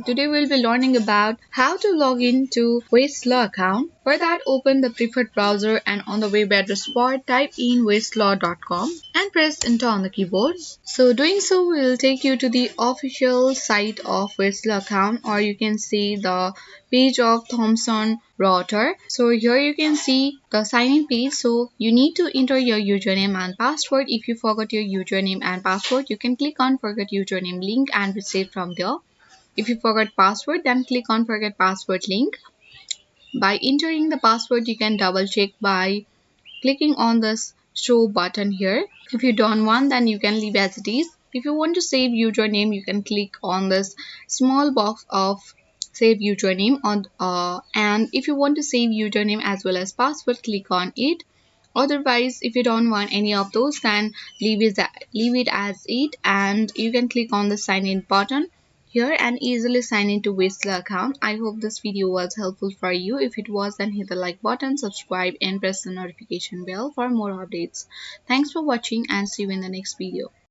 Today we'll be learning about how to log into Westlaw account. For that, open the preferred browser and on the web address bar type in westlaw.com and press enter on the keyboard. So doing so will take you to the official site of Westlaw account, or you can see the page of Thomson router. So here you can see the sign in page. So you need to enter your username and password. If you forgot your username and password, you can click on forget username link and reset from there. If you forgot password, then click on forget password link. By entering the password, you can double check by clicking on this show button here. If you don't want, then you can leave as it is. If you want to save username, you can click on this small box of save username on and if you want to save username as well as password, click on it. Otherwise, if you don't want any of those, then leave it as it, and you can click on the sign in button here and easily sign into Westlaw account. I hope this video was helpful for you. If it was, then hit the like button, subscribe and press the notification bell for more updates. Thanks for watching and see you in the next video.